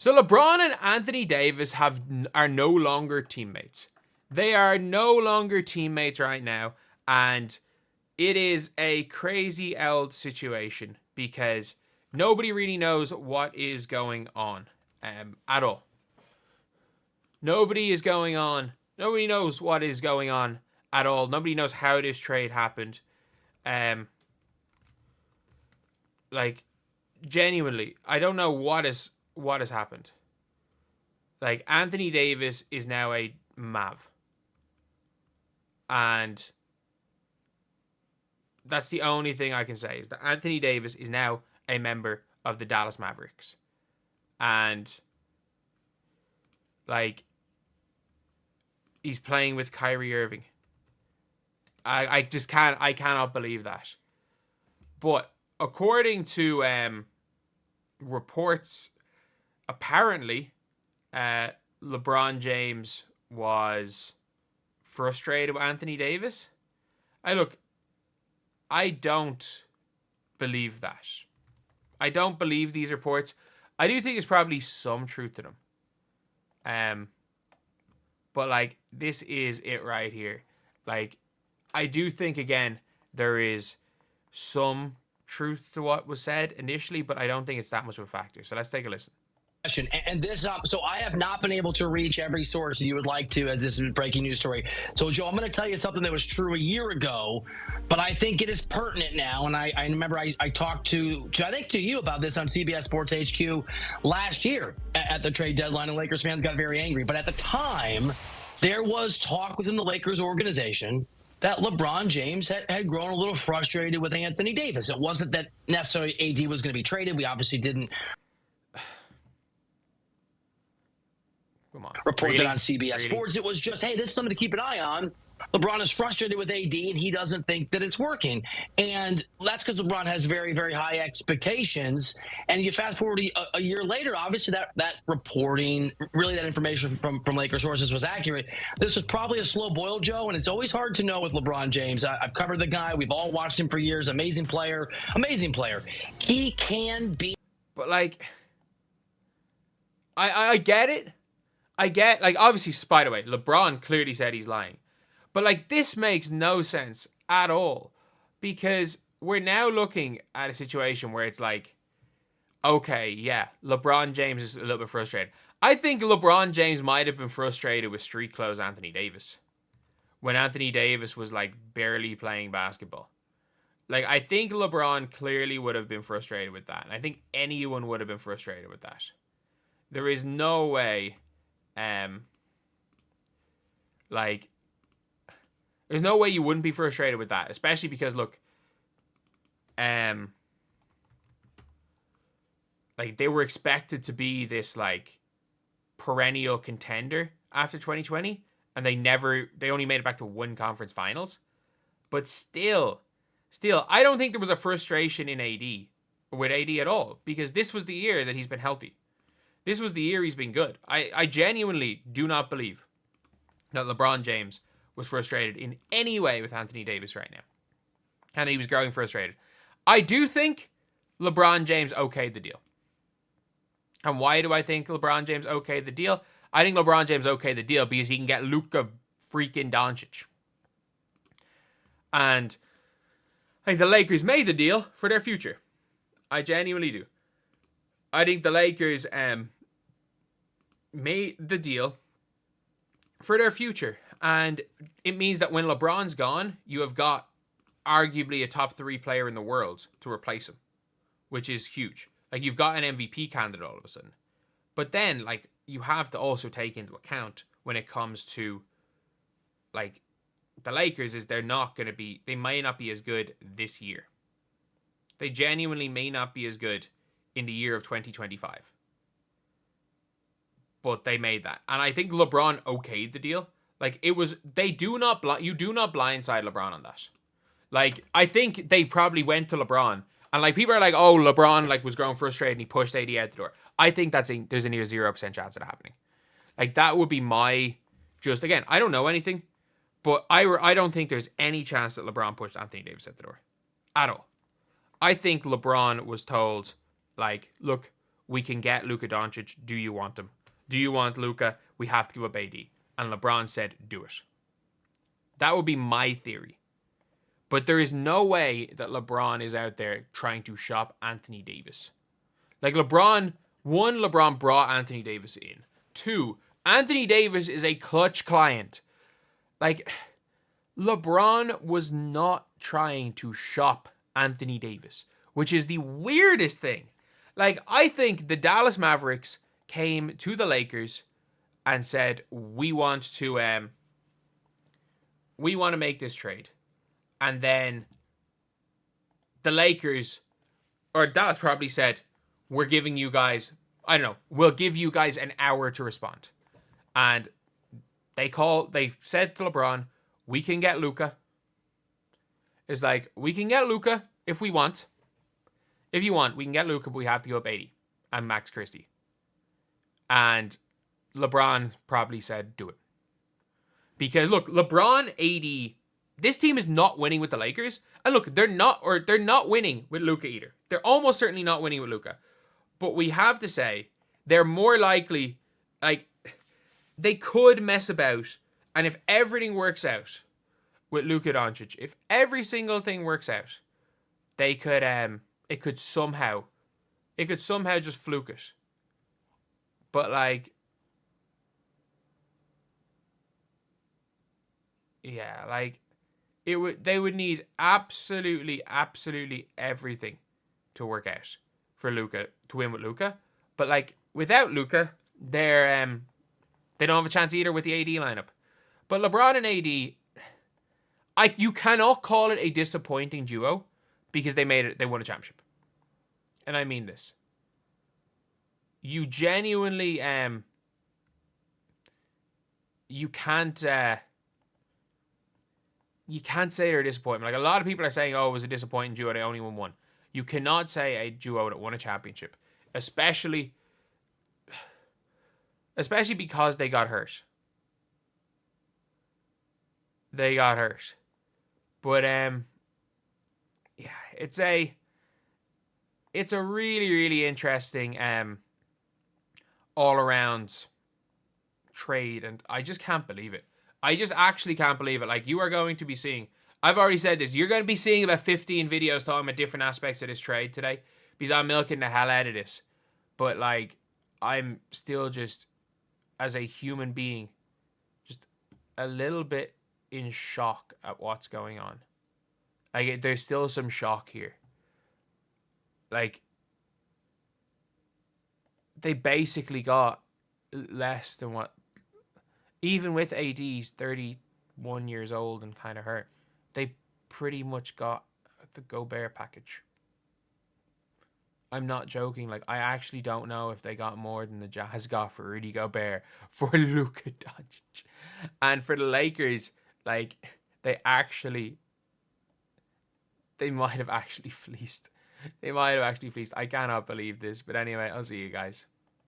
So LeBron and Anthony Davis are no longer teammates. They are no longer teammates right now, and it is a crazy old situation because nobody really knows what is going on at all. Nobody knows what is going on at all. Nobody knows how this trade happened. Like, genuinely, I don't know what has happened. Like, Anthony Davis is now a Mav. And that's the only thing I can say, is that Anthony Davis is now a member of the Dallas Mavericks. And, like, he's playing with Kyrie Irving. I cannot believe that. But according to reports, apparently LeBron James was frustrated with Anthony Davis. I don't believe that. I don't believe these reports. I do think there's probably some truth to them. But, like, this is it right here. Like, I do think, again, there is some truth to what was said initially, but I don't think it's that much of a factor. So let's take a listen. And this, so I have not been able to reach every source you would like to, as this is a breaking news story. So, Joe, I'm going to tell you something that was true a year ago, but I think it is pertinent now. And I remember I talked to you about this on CBS Sports HQ last year at the trade deadline, and Lakers fans got very angry. But at the time, there was talk within the Lakers organization that LeBron James had grown a little frustrated with Anthony Davis. It wasn't that necessarily AD was going to be traded. We obviously didn't report that on CBS Sports. It was just, hey, this is something to keep an eye on. LeBron is frustrated with AD, and he doesn't think that it's working. And that's because LeBron has very, very high expectations. And you fast forward a year later, obviously that reporting, really that information from Laker sources was accurate. This was probably a slow boil, Joe, and it's always hard to know with LeBron James. I've covered the guy. We've all watched him for years. Amazing player. He can be. But, like, I get it. Like, obviously, by the way, LeBron clearly said he's lying. But, like, this makes no sense at all. Because we're now looking at a situation where it's like, okay, yeah, LeBron James is a little bit frustrated. I think LeBron James might have been frustrated with street clothes Anthony Davis. When Anthony Davis was, like, barely playing basketball. Like, I think LeBron clearly would have been frustrated with that. And I think anyone would have been frustrated with that. There is no way... like, there's no way you wouldn't be frustrated with that, especially because, look, like, they were expected to be this, like, perennial contender after 2020, and they only made it back to one conference finals. But still, I don't think there was a frustration with AD at all, because this was the year that he's been healthy. This was the year he's been good. I genuinely do not believe that LeBron James was frustrated in any way with Anthony Davis right now. And he was growing frustrated. I do think LeBron James okayed the deal. And why do I think LeBron James okayed the deal? I think LeBron James okayed the deal because he can get Luka freaking Doncic. And I think the Lakers made the deal for their future. I genuinely do. I think the Lakers made the deal for their future. And it means that when LeBron's gone, you have got arguably a top 3 player in the world to replace him, which is huge. Like, you've got an MVP candidate all of a sudden. But then, like, you have to also take into account when it comes to, like, the Lakers is they may not be as good this year. They genuinely may not be as good in the year of 2025. But they made that. And I think LeBron okayed the deal. Like, you do not blindside LeBron on that. Like, I think they probably went to LeBron. And, like, people are like, oh, LeBron, like, was growing frustrated and he pushed AD out the door. I think there's a near 0% chance of that happening. Like, that would be again, I don't know anything. But I don't think there's any chance that LeBron pushed Anthony Davis out the door. At all. I think LeBron was told, like, look, we can get Luka Doncic. Do you want him? Do you want Luka? We have to give up AD. And LeBron said, do it. That would be my theory. But there is no way that LeBron is out there trying to shop Anthony Davis. Like LeBron brought Anthony Davis in. 2, Anthony Davis is a clutch client. Like, LeBron was not trying to shop Anthony Davis, which is the weirdest thing. Like, I think the Dallas Mavericks came to the Lakers and said, we want to make this trade. And then the Lakers, or Dallas probably said, we're giving you guys, I don't know, we'll give you guys an hour to respond. And they said to LeBron, we can get Luka. It's like, we can get Luka if we want. If you want, we can get Luka, but we have to go up 80. And Max Christie. And LeBron probably said, do it. Because look, LeBron, AD, this team is not winning with the Lakers. And look, they're not winning with Luka either. They're almost certainly not winning with Luka. But we have to say, they're more likely, like, they could mess about. And if everything works out with Luka Doncic, if every single thing works out, they could, it could somehow just fluke it. But like, yeah, like, they would need absolutely everything to work out for Luka to win with Luka. But like, without Luka, they don't have a chance either with the AD lineup. But LeBron and AD, you cannot call it a disappointing duo because they won a championship. And I mean this. You genuinely you can't say they're a disappointment. Like, a lot of people are saying, oh, it was a disappointing duo, they only won one. You cannot say a duo that won a championship, especially because they got hurt. But yeah, it's a really interesting all around trade, and I just can't believe it. I just actually can't believe it. Like, you are going to be seeing, I've already said this, you're going to be seeing about 15 videos talking about different aspects of this trade today, because I'm milking the hell out of this. But like, I'm still just, as a human being, just a little bit in shock at what's going on. Like, there's still some shock here. Like, they basically got less than what, even with AD's 31 years old and kind of hurt, they pretty much got the Gobert package. I'm not joking. Like, I actually don't know if they got more than the Jazz got for Rudy Gobert for Luka Doncic. And for the Lakers, like, they might have actually fleeced. I cannot believe this. But anyway, I'll see you guys.